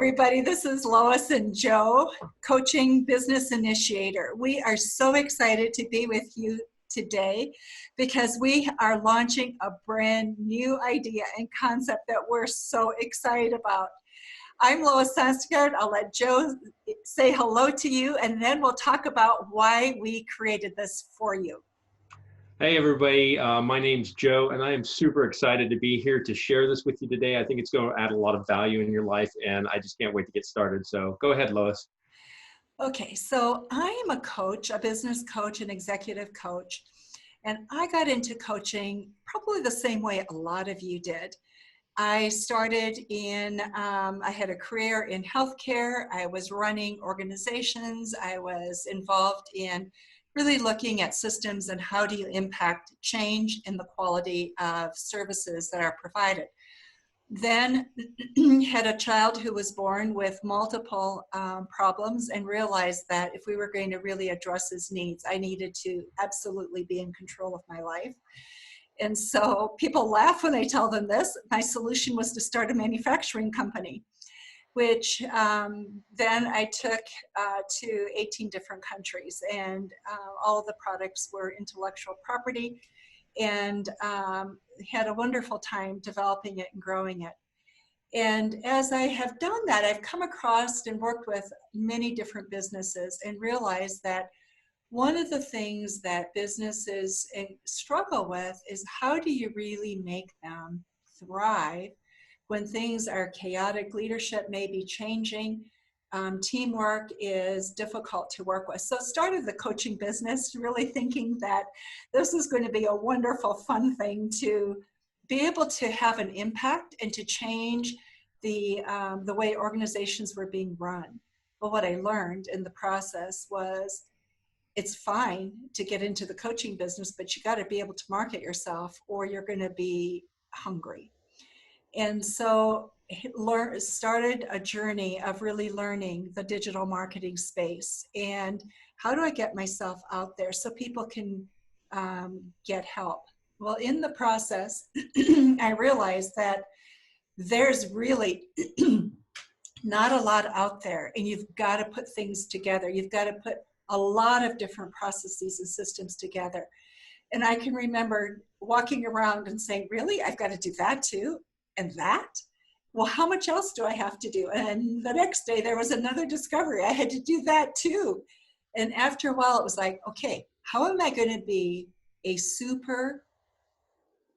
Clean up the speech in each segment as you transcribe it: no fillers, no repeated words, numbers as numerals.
Everybody, this is Lois and Joe, Coaching Business Initiator. We are so excited to be with you today because we are launching a brand new idea and concept that we're so excited about. I'm Lois Sonstegard. I'll let Joe say hello to you, and then we'll talk about why we created this for you. Hey everybody, my name's Joe, and I am super excited to be here to share this with you today. I think it's going to add a lot of value in your life, and I just can't wait to get started. So go ahead, Lois. Okay, so I am a coach, a business coach, an executive coach, and I got into coaching probably the same way a lot of you did. I started in, I had a career in healthcare. I was running organizations. I was involved in really looking at systems and how do you impact change in the quality of services that are provided. Then had a child who was born with multiple problems and realized that if we were going to really address his needs, I needed to absolutely be in control of my life. And so people laugh when I tell them this. My solution was to start a manufacturing company, which then I took to 18 different countries, and all of the products were intellectual property, and had a wonderful time developing it and growing it. And as I have done that, I've come across and worked with many different businesses and realized that one of the things that businesses struggle with is how do you really make them thrive when things are chaotic, leadership may be changing, teamwork is difficult to work with. So I started the coaching business really thinking that this is going to be a wonderful, fun thing to be able to have an impact and to change the way organizations were being run. But what I learned in the process was it's fine to get into the coaching business, but you got to be able to market yourself or you're going to be hungry. And so started a journey of really learning the digital marketing space and how do I get myself out there so people can get help. Well, in the process, I realized that there's really not a lot out there, and you've got to put things together. You've got to put a lot of different processes and systems together. And I can remember walking around and saying, really, I've got to do that too? And that? Well, how much else do I have to do? And the next day there was another discovery. I had to do that too. And after a while it was like, okay, how am I going to be a super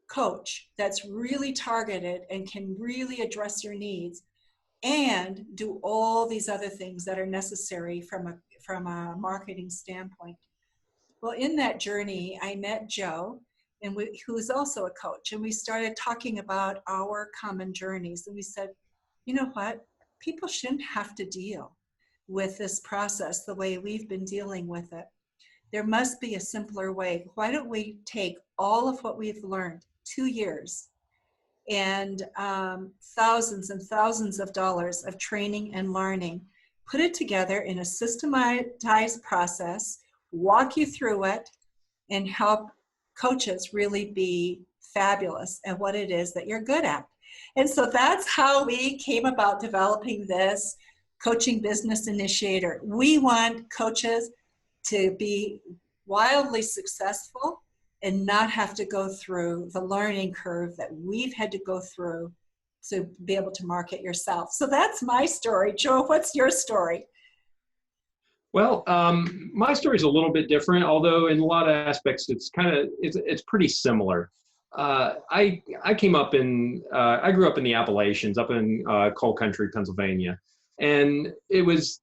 coach that's really targeted and can really address your needs and do all these other things that are necessary from a marketing standpoint? Well, in that journey, I met Joe, who is also a coach, and we started talking about our common journeys. And we said, you know what? People shouldn't have to deal with this process the way we've been dealing with it. There must be a simpler way. Why don't we take all of what we've learned, 2 years, and thousands and thousands of dollars of training and learning, put it together in a systematized process, walk you through it, and help coaches really be fabulous at what it is that you're good at. And so that's how we came about developing this Coaching Business Initiator. We want coaches to be wildly successful and not have to go through the learning curve that we've had to go through to be able to market yourself. So that's my story. Joe, what's your story? Well, my story is a little bit different, although in a lot of aspects it's pretty similar. I grew up in the Appalachians, up in coal country, Pennsylvania, and it was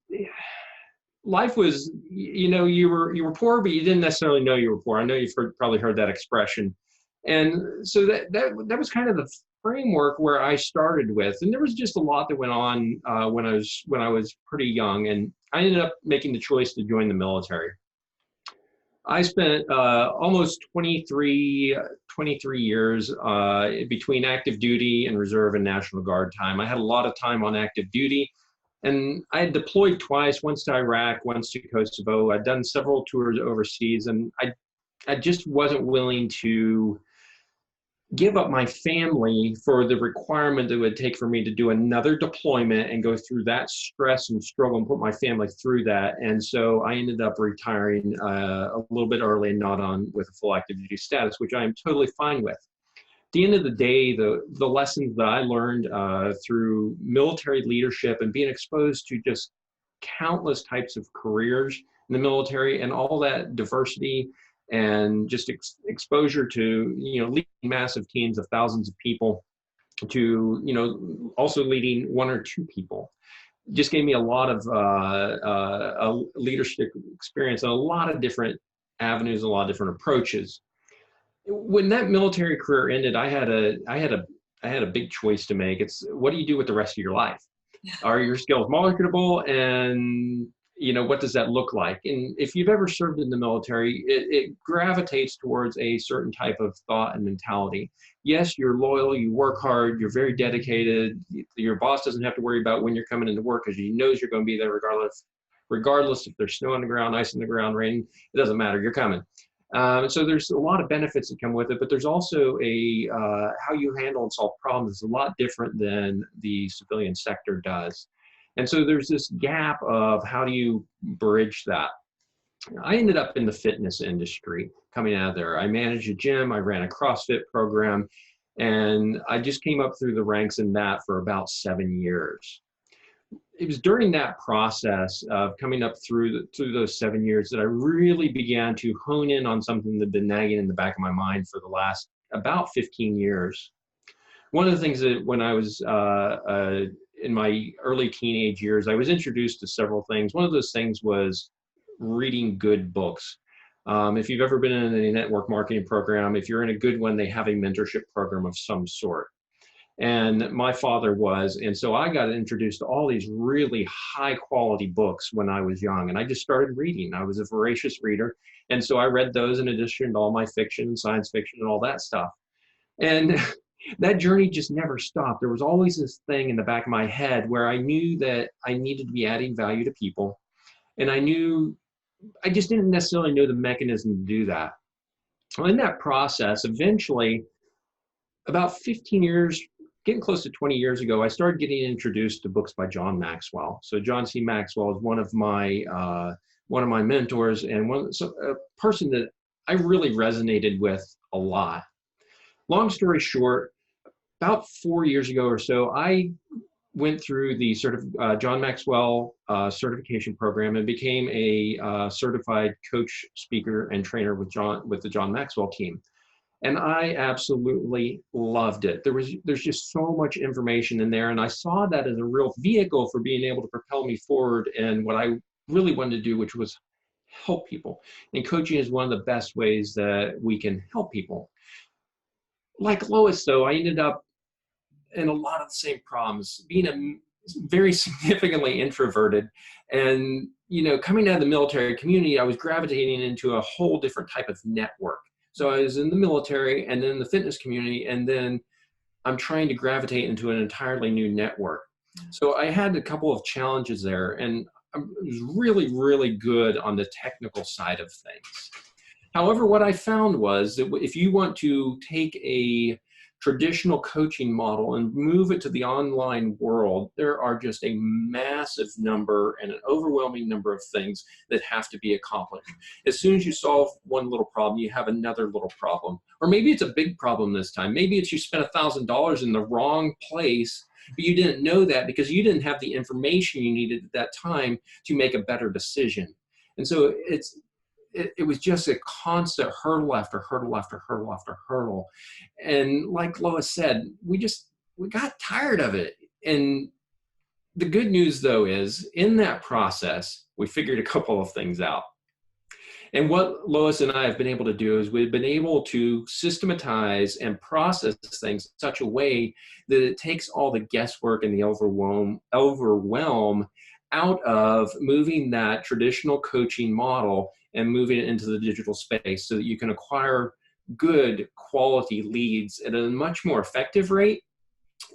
life was, you were poor, but you didn't necessarily know you were poor. I know you've probably heard that expression. And so that was kind of the framework where I started with. And there was just a lot that went on when I was pretty young, and I ended up making the choice to join the military. I spent almost 23 years between active duty and reserve and National Guard time. I had a lot of time on active duty, and I had deployed twice, once to Iraq, once to Kosovo. I'd done several tours overseas, and I just wasn't willing to give up my family for the requirement that it would take for me to do another deployment and go through that stress and struggle and put my family through that. And so I ended up retiring a little bit early and not on with a full active duty status, which I am totally fine with. At the end of the day, the lessons that I learned through military leadership and being exposed to just countless types of careers in the military and all that diversity and just exposure to, leading massive teams of thousands of people, to, also leading one or two people, just gave me a lot of leadership experience and a lot of different avenues, a lot of different approaches. When that military career ended, I had a big choice to make. It's, what do you do with the rest of your life? Are your skills marketable? And what does that look like? And if you've ever served in the military, it gravitates towards a certain type of thought and mentality. Yes, you're loyal, you work hard, you're very dedicated. Your boss doesn't have to worry about when you're coming into work because he knows you're going to be there regardless if there's snow on the ground, ice on the ground, rain, it doesn't matter, you're coming. So there's a lot of benefits that come with it, but there's also how you handle and solve problems is a lot different than the civilian sector does. And so there's this gap of how do you bridge that? I ended up in the fitness industry coming out of there. I managed a gym, I ran a CrossFit program, and I just came up through the ranks in that for about 7 years. It was during that process of coming up through those 7 years that I really began to hone in on something that had been nagging in the back of my mind for the last about 15 years. One of the things that when I was in my early teenage years, I was introduced to several things. One of those things was reading good books. If you've ever been in a network marketing program, if you're in a good one, they have a mentorship program of some sort. And my father was, and so I got introduced to all these really high quality books when I was young, and I just started reading. I was a voracious reader, and so I read those in addition to all my fiction and science fiction and all that stuff. And that journey just never stopped. There was always this thing in the back of my head where I knew that I needed to be adding value to people, and I just didn't necessarily know the mechanism to do that. Well, in that process, eventually, about 15 years, getting close to 20 years ago, I started getting introduced to books by John Maxwell. So John C. Maxwell is one of my mentors, and a person that I really resonated with a lot. Long story short, about 4 years ago or so, I went through the John Maxwell certification program and became a certified coach, speaker, and trainer with the John Maxwell team. And I absolutely loved it. There's just so much information in there, and I saw that as a real vehicle for being able to propel me forward and what I really wanted to do, which was help people. And coaching is one of the best ways that we can help people. Like Lois, though, I ended up in a lot of the same problems, being very significantly introverted, and coming out of the military community, I was gravitating into a whole different type of network. So I was in the military and then the fitness community, and then I'm trying to gravitate into an entirely new network. So I had a couple of challenges there, and I was really, really good on the technical side of things. However, what I found was that if you want to take a traditional coaching model and move it to the online world, there are just a massive number and an overwhelming number of things that have to be accomplished. As soon as you solve one little problem, you have another little problem. Or maybe it's a big problem this time. Maybe it's you spent $1,000 in the wrong place, but you didn't know that because you didn't have the information you needed at that time to make a better decision. And so it was just a constant hurdle after hurdle after hurdle after hurdle. And like Lois said, we got tired of it. And the good news, though, is in that process, we figured a couple of things out. And what Lois and I have been able to do is we've been able to systematize and process things in such a way that it takes all the guesswork and the overwhelm out of moving that traditional coaching model and moving it into the digital space so that you can acquire good quality leads at a much more effective rate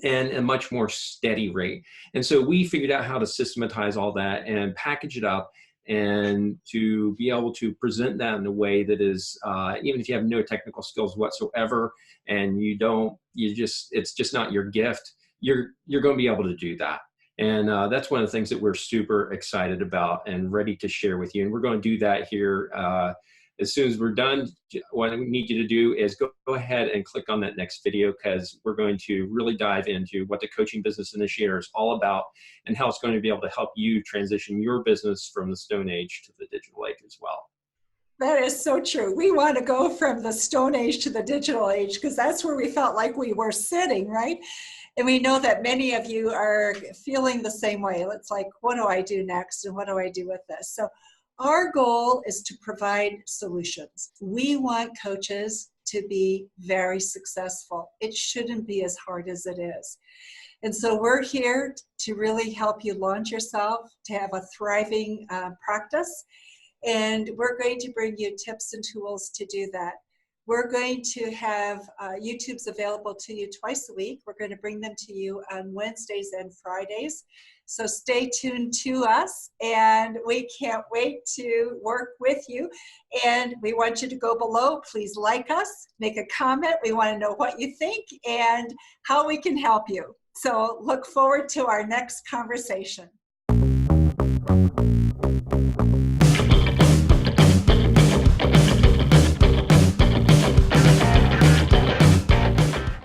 and a much more steady rate. And so we figured out how to systematize all that and package it up and to be able to present that in a way that is, even if you have no technical skills whatsoever and it's just not your gift, you're going to be able to do that. And that's one of the things that we're super excited about and ready to share with you. And we're going to do that here as soon as we're done. What we need you to do is go ahead and click on that next video, because we're going to really dive into what the Coaching Business Initiator is all about and how it's going to be able to help you transition your business from the Stone Age to the digital age as well. That is so true. We want to go from the Stone Age to the digital age because that's where we felt like we were sitting, right? And we know that many of you are feeling the same way. It's like, what do I do next? And what do I do with this? So our goal is to provide solutions. We want coaches to be very successful. It shouldn't be as hard as it is. And so we're here to really help you launch yourself, to have a thriving practice. And we're going to bring you tips and tools to do that. We're going to have YouTubes available to you twice a week. We're going to bring them to you on Wednesdays and Fridays. So stay tuned to us, and we can't wait to work with you. And we want you to go below. Please like us, make a comment. We want to know what you think and how we can help you. So look forward to our next conversation.